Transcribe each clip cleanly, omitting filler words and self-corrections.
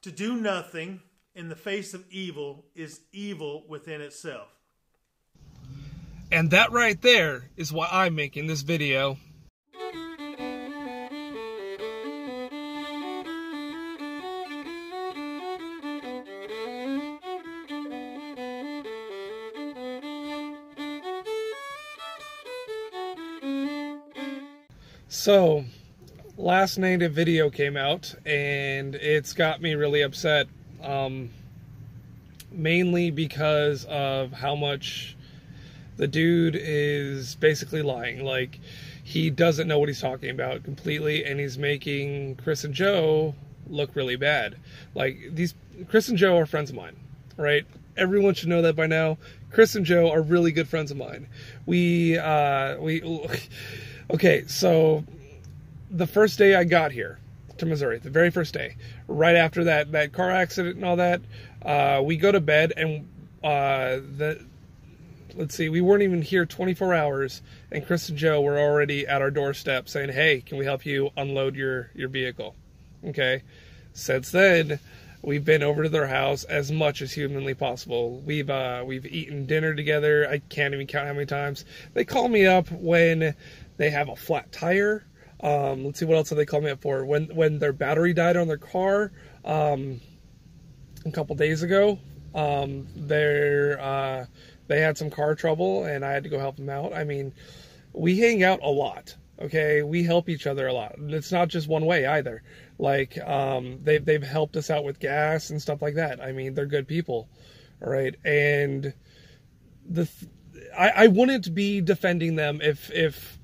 To do nothing in the face of evil is evil within itself. And that right there is why I'm making this video. So, last night a video came out, and it's got me really upset, mainly because of how much the dude is basically lying. Like, he doesn't know what he's talking about completely, and he's making Chris and Joe look really bad. Like, Chris and Joe are friends of mine, right? Everyone should know that by now. Chris and Joe are really good friends of mine. Okay, so the first day I got here to Missouri, the very first day, right after that car accident and all that, we go to bed, and let's see, we weren't even here 24 hours, and Chris and Joe were already at our doorstep saying, hey, can we help you unload your vehicle? Okay, since then, we've been over to their house as much as humanly possible. We've eaten dinner together. I can't even count how many times. They call me up when they have a flat tire. Let's see, what else have they called me up for? When their battery died on their car a couple days ago. They had some car trouble, and I had to go help them out. I mean, we hang out a lot. Okay, we help each other a lot. It's not just one way either. Like, they've helped us out with gas and stuff like that. I mean, they're good people, all right. And I wouldn't be defending them if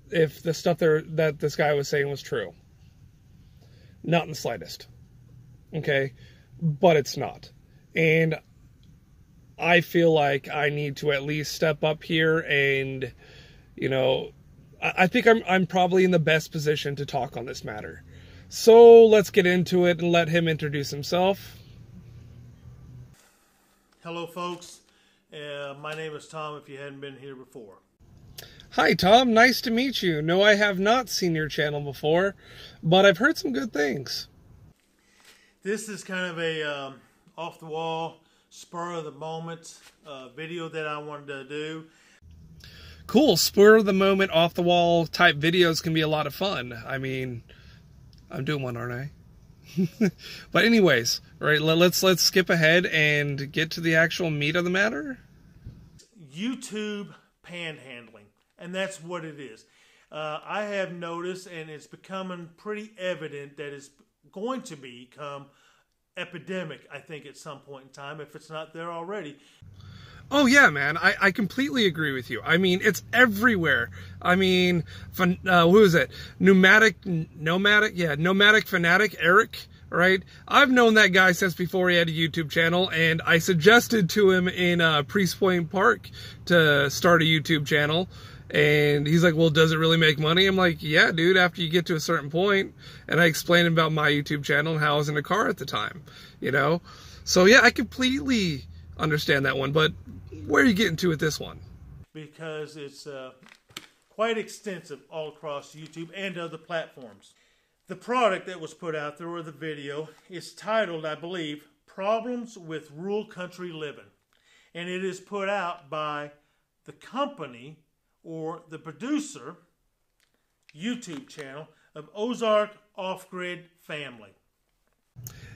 the stuff that this guy was saying was true. Not in the slightest. Okay, but it's not, and I feel like I need to at least step up here, and I think I'm probably in the best position to talk on this matter. So let's get into it and let him introduce himself. Hello, folks. My name is Tom, if you hadn't been here before. Hi, Tom. Nice to meet you. No, I have not seen your channel before, but I've heard some good things. This is kind of a off-the-wall, spur-of-the-moment video that I wanted to do. Cool. Spur-of-the-moment, off-the-wall type videos can be a lot of fun. I mean, I'm doing one, aren't I? But anyways, right, let's skip ahead and get to the actual meat of the matter. YouTube panhandling, and that's what it is. I have noticed, and it's becoming pretty evident, that it's going to become epidemic, I think, at some point in time, if it's not there already. Oh yeah, man, I completely agree with you. I mean, it's everywhere. I mean, who is it? Nomadic Fanatic, Eric, right? I've known that guy since before he had a YouTube channel, and I suggested to him in Priest Point Park to start a YouTube channel. And he's like, well, does it really make money? I'm like, yeah, dude, after you get to a certain point. And I explained about my YouTube channel and how I was in a car at the time, So yeah, I completely understand that one. But where are you getting to with this one? Because it's quite extensive all across YouTube and other platforms. The product that was put out there, or the video, is titled, I believe, Problems with Rural Country Living. And it is put out by the company, or the producer, YouTube channel of Ozark Off-Grid Family.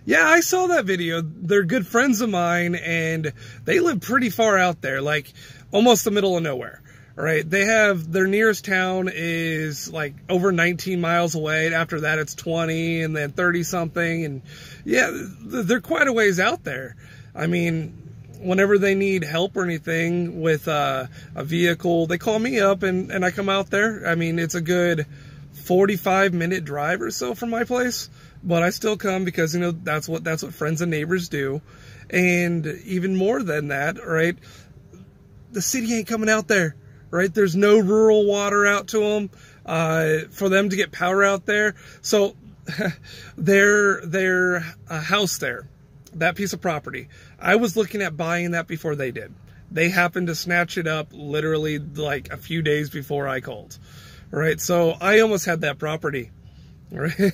Yeah, I saw that video. They're good friends of mine, and they live pretty far out there, like almost the middle of nowhere. Right? They have, their nearest town is like over 19 miles away. After that, it's 20, and then 30 something. And yeah, they're quite a ways out there. I mean, whenever they need help or anything with a vehicle, they call me up, and I come out there. I mean, it's a good 45-minute drive or so from my place, but I still come because, that's what friends and neighbors do. And even more than that, right, the city ain't coming out there, right? There's no rural water out to them for them to get power out there. So their house there, that piece of property, I was looking at buying that before they did. They happened to snatch it up literally like a few days before I called. Right? So I almost had that property. Right?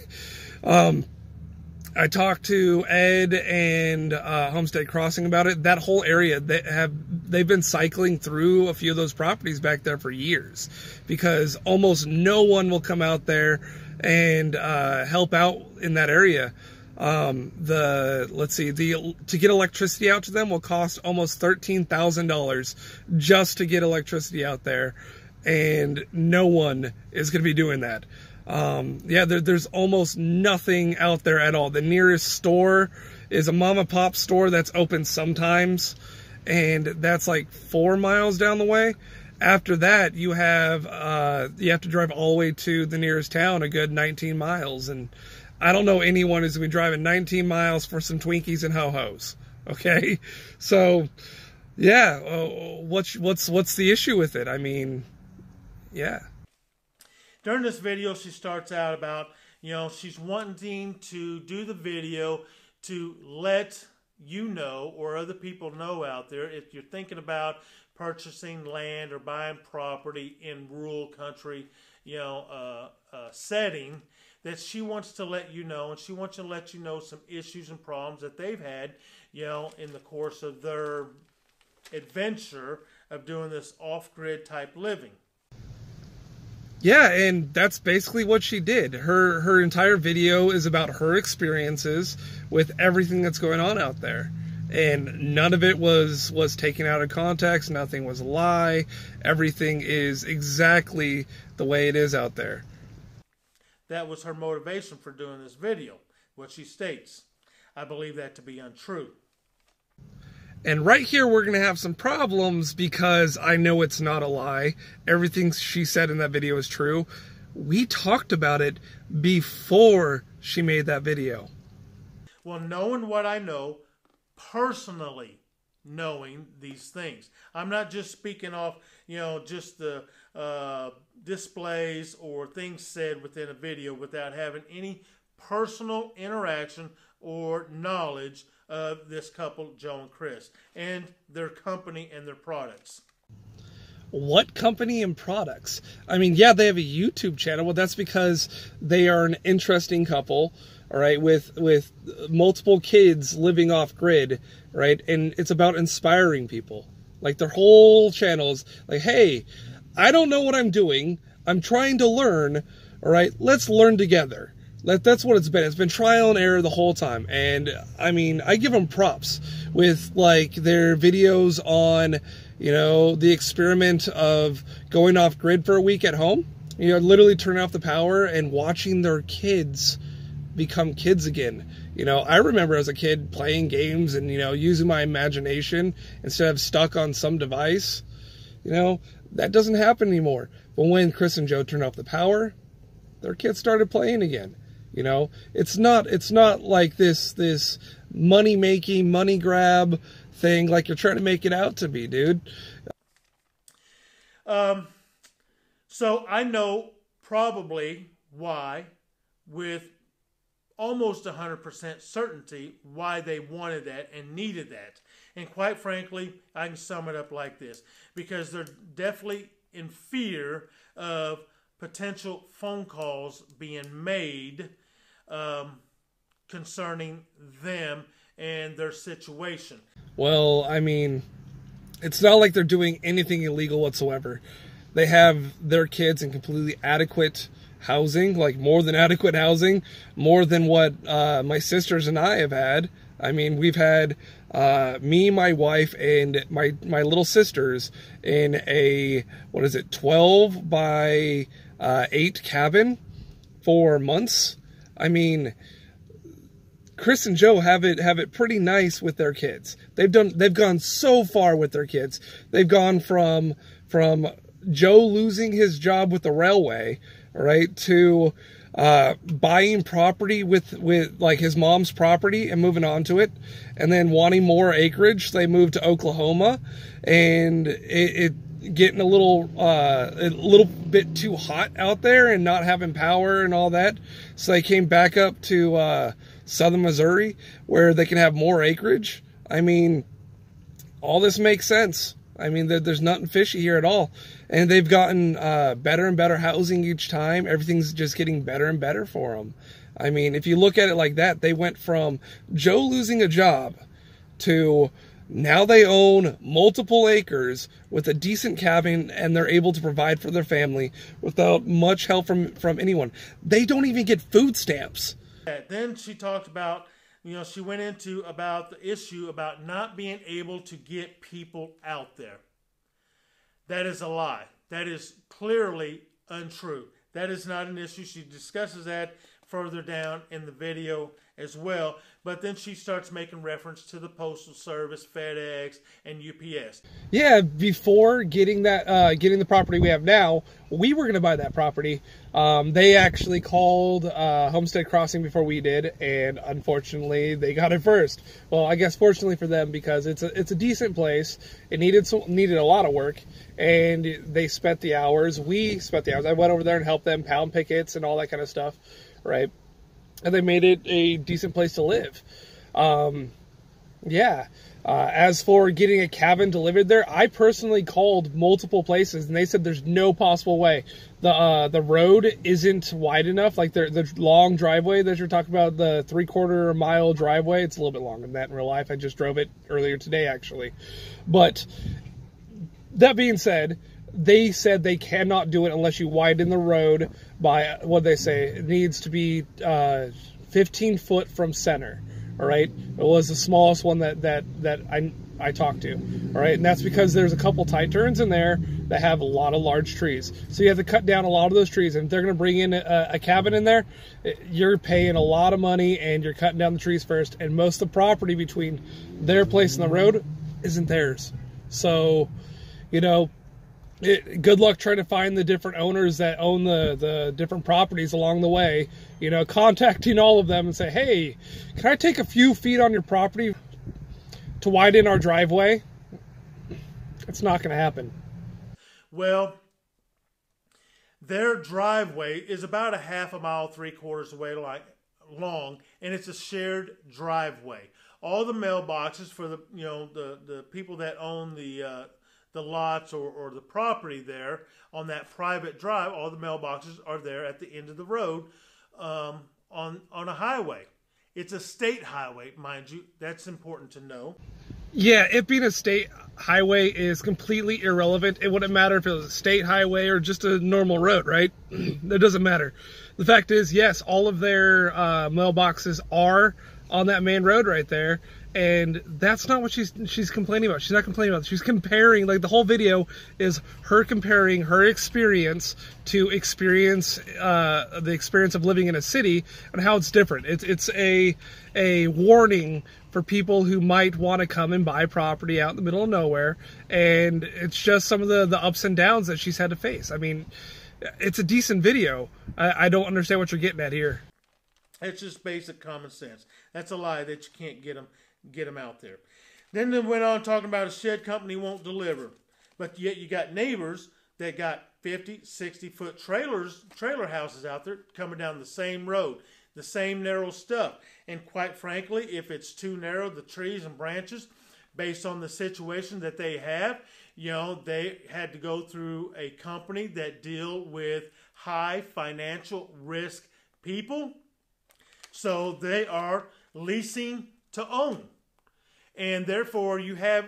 I talked to Ed and Homestead Crossing about it. That whole area, they've been cycling through a few of those properties back there for years, because almost no one will come out there and help out in that area. To get electricity out to them will cost almost $13,000 just to get electricity out there, and no one is going to be doing that. There's almost nothing out there at all. The nearest store is a mom and pop store that's open sometimes, and that's like 4 miles down the way. After that, you have to drive all the way to the nearest town, a good 19 miles, and I don't know anyone who's going to be driving 19 miles for some Twinkies and ho-hos. Okay, so yeah, what's the issue with it? I mean, yeah. During this video, she starts out about, she's wanting to do the video to let you know, or other people know out there, if you're thinking about purchasing land or buying property in rural country, setting, that she wants to let you know, and she wants to let you know some issues and problems that they've had, in the course of their adventure of doing this off-grid type living. Yeah, and that's basically what she did. Her entire video is about her experiences with everything that's going on out there. And none of it was taken out of context. Nothing was a lie. Everything is exactly the way it is out there. That was her motivation for doing this video, what she states. I believe that to be untrue. And right here, we're going to have some problems, because I know it's not a lie. Everything she said in that video is true. We talked about it before she made that video. Well, knowing what I know, personally knowing these things, I'm not just speaking off, just the displays or things said within a video without having any personal interaction or knowledge of this couple, Joe and Chris, and their company and their products. What company and products? I mean, yeah, they have a YouTube channel. Well, that's because they are an interesting couple, all right, with multiple kids living off grid, right? And it's about inspiring people. Like, their whole channel is like, hey, I don't know what I'm doing. I'm trying to learn, all right? Let's learn together. That's what it's been. It's been trial and error the whole time. And I mean, I give them props with like their videos on, the experiment of going off grid for a week at home. Literally turning off the power and watching their kids become kids again. I remember as a kid playing games and, using my imagination instead of stuck on some device. That doesn't happen anymore. But when Chris and Joe turned off the power, their kids started playing again. It's not like this money making, money grab thing like you're trying to make it out to be, dude. So I know probably why, with almost 100% certainty, why they wanted that and needed that. And quite frankly, I can sum it up like this. Because they're definitely in fear of potential phone calls being made concerning them and their situation. Well, I mean, it's not like they're doing anything illegal whatsoever. They have their kids in completely adequate housing, like more than adequate housing, more than what my sisters and I have had. I mean, we've had me, my wife, and my little sisters in a, 12 by 8 cabin for months. I mean, Chris and Joe have it pretty nice with their kids. They've gone so far with their kids. They've gone from Joe losing his job with the railway, all right, to buying property with like his mom's property and moving on to it, and then wanting more acreage. They moved to Oklahoma, and it getting a little bit too hot out there and not having power and all that. So they came back up to southern Missouri where they can have more acreage. I mean, all this makes sense. I mean, there's nothing fishy here at all. And they've gotten better and better housing each time. Everything's just getting better and better for them. I mean, if you look at it like that, they went from Joe losing a job to now they own multiple acres with a decent cabin, and they're able to provide for their family without much help from anyone. They don't even get food stamps. Then she talked about, she went into about the issue about not being able to get people out there. That is a lie. That is clearly untrue. That is not an issue. She discusses that further down in the video as well. But then she starts making reference to the Postal Service, FedEx, and UPS. Yeah, before getting the property we have now, we were going to buy that property. They actually called Homestead Crossing before we did, and unfortunately, they got it first. Well, I guess fortunately for them, because it's a decent place. It needed a lot of work, and they spent the hours. We spent the hours. I went over there and helped them pound pickets and all that kind of stuff, right? And they made it a decent place to live. As for getting a cabin delivered there, I personally called multiple places, and they said there's no possible way. The road isn't wide enough. Like the long driveway that you're talking about, the 3/4 mile driveway, it's a little bit longer than that in real life. I just drove it earlier today, actually. But that being said, they said they cannot do it unless you widen the road by, what they say, it needs to be 15 foot from center. All right, it was the smallest one that I talked to. All right, and that's because there's a couple tight turns in there that have a lot of large trees. So you have to cut down a lot of those trees. And if they're going to bring in a cabin in there, you're paying a lot of money, and you're cutting down the trees first. And most of the property between their place and the road isn't theirs. So, good luck trying to find the different owners that own the different properties along the way, contacting all of them and say, hey, can I take a few feet on your property to widen our driveway? It's not going to happen. Well, their driveway is about a half a mile, 3/4 away long, and it's a shared driveway. All the mailboxes for the people that own the lots or the property there on that private drive, all the mailboxes are there at the end of the road on a highway. It's a state highway, mind you. That's important to know. Yeah, it being a state highway is completely irrelevant. It wouldn't matter if it was a state highway or just a normal road, right? That doesn't matter. The fact is, yes, all of their mailboxes are on that main road right there. And that's not what she's complaining about. She's not complaining about it. She's comparing, like, the whole video is her comparing her experience to the experience of living in a city and how it's different. It's a warning for people who might want to come and buy property out in the middle of nowhere. And it's just some of the ups and downs that she's had to face. I mean, it's a decent video. I don't understand what you're getting at here. It's just basic common sense. That's a lie that you can't get them out there. Then they went on talking about a shed company won't deliver. But yet you got neighbors that got 50, 60-foot trailer houses out there coming down the same road, the same narrow stuff. And quite frankly, if it's too narrow, the trees and branches, based on the situation that they have, they had to go through a company that deal with high financial risk people. So they are leasing to own. And therefore, you have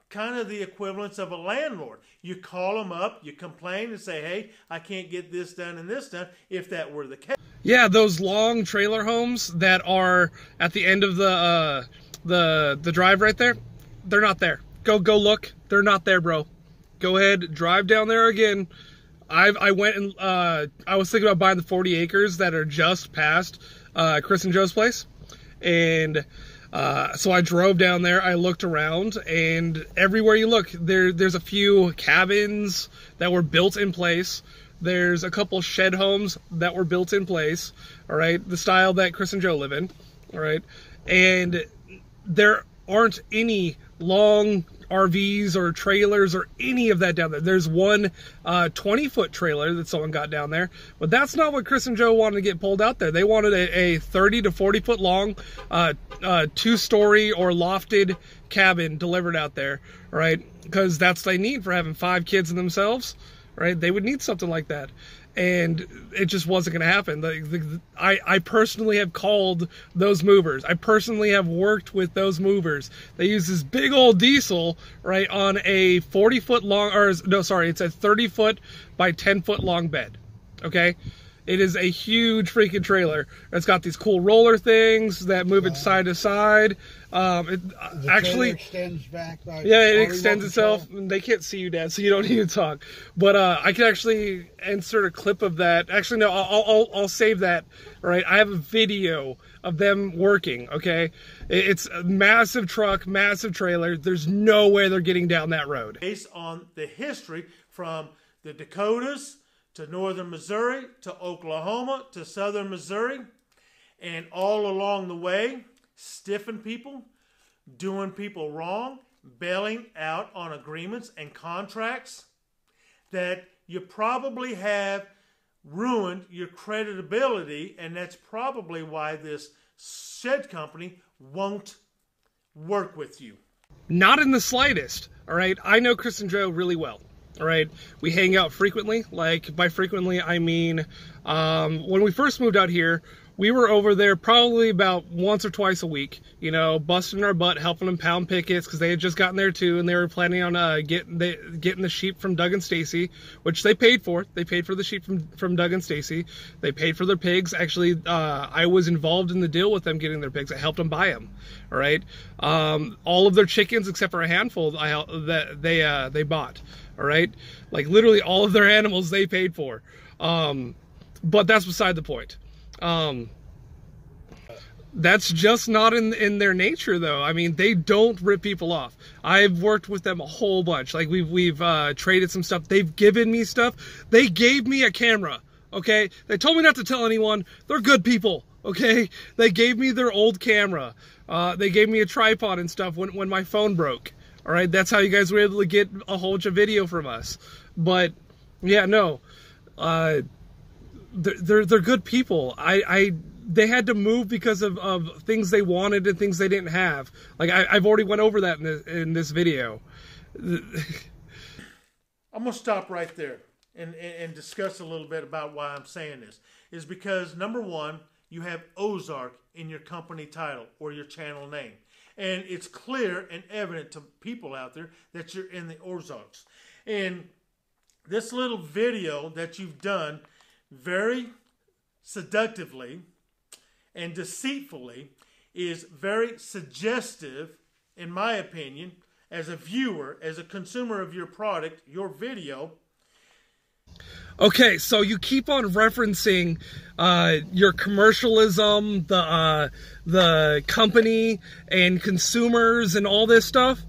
kind of the equivalence of a landlord. You call them up, you complain and say, hey, I can't get this done and this done, if that were the case. Yeah, those long trailer homes that are at the end of the drive right there, they're not there. Go look. They're not there, bro. Go ahead, drive down there again. I went and I was thinking about buying the 40 acres that are just past Chris and Joe's place. And so I drove down there, I looked around, and everywhere you look, there's a few cabins that were built in place. There's a couple shed homes that were built in place, all right, the style that Chris and Joe live in, all right, and there aren't any long RVs or trailers or any of that down there. There's one 20-foot trailer that someone got down there, but that's not what Chris and Joe wanted to get pulled out there. They wanted a 30 to 40-foot long 2-story or lofted cabin delivered out there, right? Because that's what they need for having 5 kids in themselves, right? They would need something like that. and it just wasn't going to happen. I personally have called those movers. I personally have worked with those movers. They use this big old diesel, right, on a 40-foot long, or no, sorry, it's a 30-foot by 10-foot long bed, okay? It is a huge freaking trailer. It's got these cool roller things that move it side to side. It actually extends back. It extends itself. They can't see you, Dad, so you don't need to talk. But I can actually insert a clip of that. Actually, no, I'll save that. All right, I have a video of them working. Okay, it's a massive truck, massive trailer. There's no way they're getting down that road. Based on the history from the Dakotas to northern Missouri, to Oklahoma, to southern Missouri, and all along the way, stiffing people, doing people wrong, bailing out on agreements and contracts, that you probably have ruined your creditability, and that's probably why this shed company won't work with you. Not in the slightest, all right? I know Chris and Joe really well. All right, we hang out frequently. Like, by frequently, I mean, when we first moved out here, we were over there probably about once or twice a week, you know, busting our butt, helping them pound pickets, because they had just gotten there too, and they were planning on getting the sheep from Doug and Stacy, which they paid for. They paid for the sheep from Doug and Stacy. They paid for their pigs. Actually, I was involved in the deal with them getting their pigs. I helped them buy them. All right, all of their chickens except for a handful that they bought. All right, like literally all of their animals they paid for. But that's beside the point. That's just not in their nature, though. I mean, they don't rip people off. I've worked with them a whole bunch. Like, we've traded some stuff. They've given me stuff. They gave me a camera, okay? They told me not to tell anyone. They're good people, okay? They gave me their old camera. They gave me a tripod and stuff when my phone broke. All right, that's how you guys were able to get a whole bunch of video from us. But, yeah, no. They're good people. They had to move because of things they wanted and things they didn't have. Like, I've already went over that in this video. I'm gonna stop right there and discuss a little bit about why I'm saying this. Is because, number one, you have Ozark in your company title or your channel name, and it's clear and evident to people out there that you're in the Ozarks. And this little video that you've done very seductively and deceitfully is very suggestive, in my opinion, as a viewer, as a consumer of your product, your video. Okay, so you keep on referencing your commercialism, the company and consumers and all this stuff.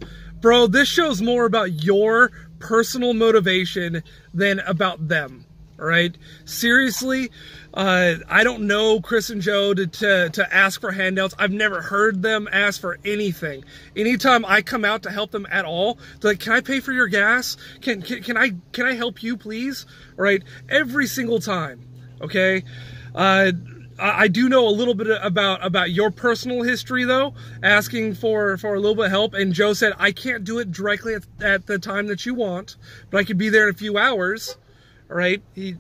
Bro, this shows more about your personal motivation than about them. All right, seriously, I don't know Chris and Joe to ask for handouts. I've never heard them ask for anything. Anytime I come out to help them at all, they're like, "Can I pay for your gas? Can I help you, please?" All right, every single time. Okay, I do know a little bit about your personal history, though, asking for a little bit of help. And Joe said, "I can't do it directly at the time that you want, but I could be there in a few hours." Right, he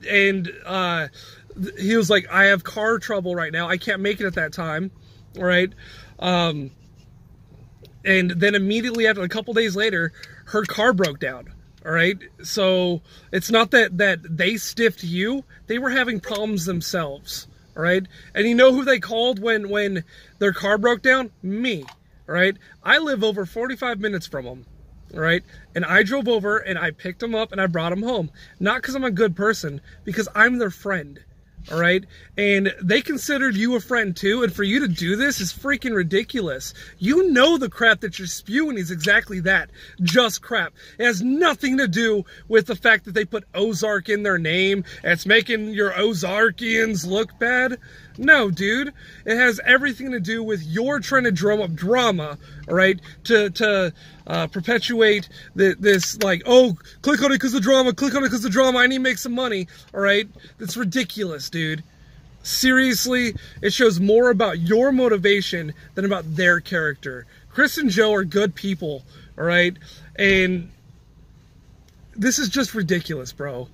was like, "I have car trouble right now. I can't make it at that time." All right, and then immediately after, a couple days later, her car broke down. All right, so it's not that they stiffed you; they were having problems themselves. All right, and you know who they called when their car broke down? Me. All right, I live over 45 minutes from them. All right, and I drove over and I picked them up and I brought them home. Not because I'm a good person, because I'm their friend. All right, and they considered you a friend too, and for you to do this is freaking ridiculous. You know the crap that you're spewing is exactly that, just crap. It has nothing to do with the fact that they put Ozark in their name. It's making your Ozarkians look bad. No, dude, it has everything to do with you're trying to drum up drama, all right, to perpetuate this, like, oh, click on it because of drama, click on it because of drama, I need to make some money, all right? That's ridiculous, dude. Seriously, it shows more about your motivation than about their character. Chris and Joe are good people, all right? And this is just ridiculous, bro.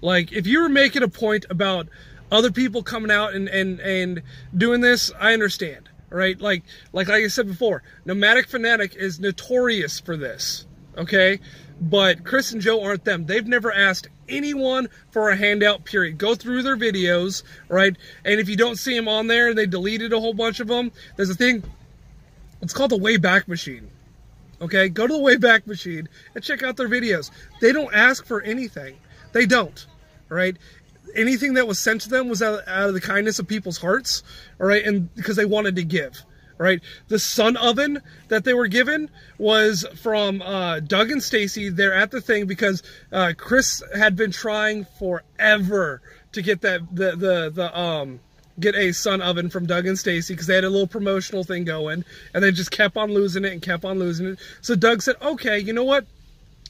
Like, if you were making a point about other people coming out and doing this, I understand, right? Like I said before, Nomadic Fanatic is notorious for this, okay? But Chris and Joe aren't them. They've never asked anyone for a handout, period. Go through their videos, right? And if you don't see them on there, they deleted a whole bunch of them. There's a thing, it's called the Wayback Machine, okay? Go to the Wayback Machine and check out their videos. They don't ask for anything. They don't, right? Anything that was sent to them was out of the kindness of people's hearts, all right? And because they wanted to give. Right, the sun oven that they were given was from Doug and Stacy. They're at the thing because Chris had been trying forever to get that get a sun oven from Doug and Stacy because they had a little promotional thing going, and they just kept on losing it and kept on losing it. So Doug said, "Okay, you know what?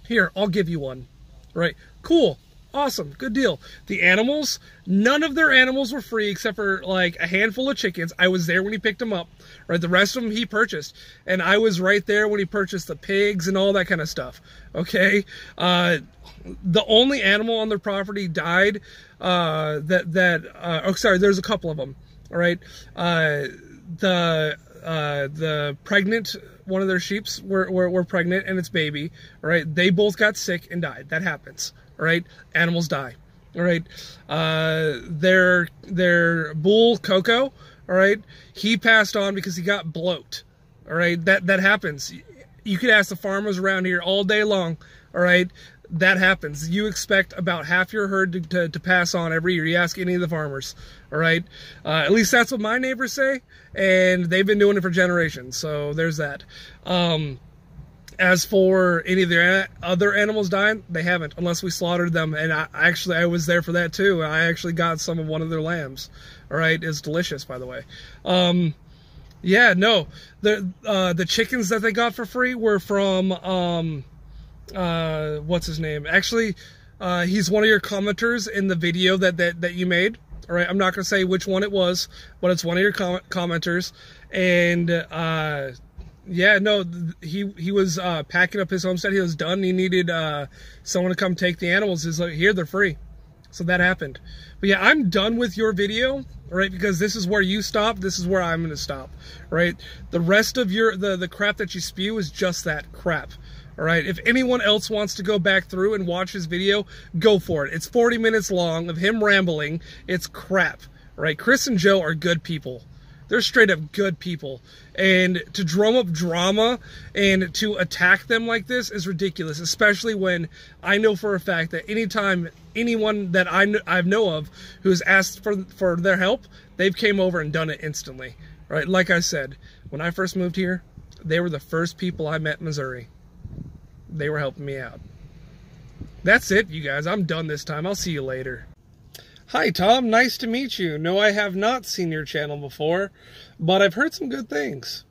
Here, I'll give you one." Right? Cool. Awesome, good deal. The animals, none of their animals were free except for like a handful of chickens. I was there when he picked them up, right? The rest of them he purchased, and I was right there when he purchased the pigs and all that kind of stuff. Okay, the only animal on their property died. Oh, sorry, there's a couple of them. All right, the pregnant. One of their sheeps were pregnant and its baby. All right, they both got sick and died. That happens. All right, animals die. All right, their bull Coco. All right, he passed on because he got bloat. All right, that happens. You could ask the farmers around here all day long. All right, that happens. You expect about half your herd to pass on every year. You ask any of the farmers. All right, at least that's what my neighbors say, and they've been doing it for generations. So there's that. As for any of their other animals dying, they haven't, unless we slaughtered them. And I was there for that too. I actually got some of one of their lambs. All right, it's delicious, by the way. Yeah, no, the chickens that they got for free were from what's his name? Actually, he's one of your commenters in the video that you made. All right, I'm not gonna say which one it was, but it's one of your commenters, and yeah, no, he was packing up his homestead. He was done. He needed someone to come take the animals. He's like, here, they're free. So that happened. But yeah, I'm done with your video, right? Because this is where you stop. This is where I'm going to stop, right? The rest of the crap that you spew is just that crap. All right, if anyone else wants to go back through and watch his video, go for it. It's 40 minutes long of him rambling. It's crap, right? Chris and Joe are good people. They're straight up good people. And to drum up drama and to attack them like this is ridiculous, especially when I know for a fact that anytime anyone that I know of who's asked for their help, they've came over and done it instantly. Right? Like I said, when I first moved here, they were the first people I met in Missouri. They were helping me out. That's it, you guys. I'm done this time. I'll see you later. Hi, Tom. Nice to meet you. No, I have not seen your channel before, but I've heard some good things.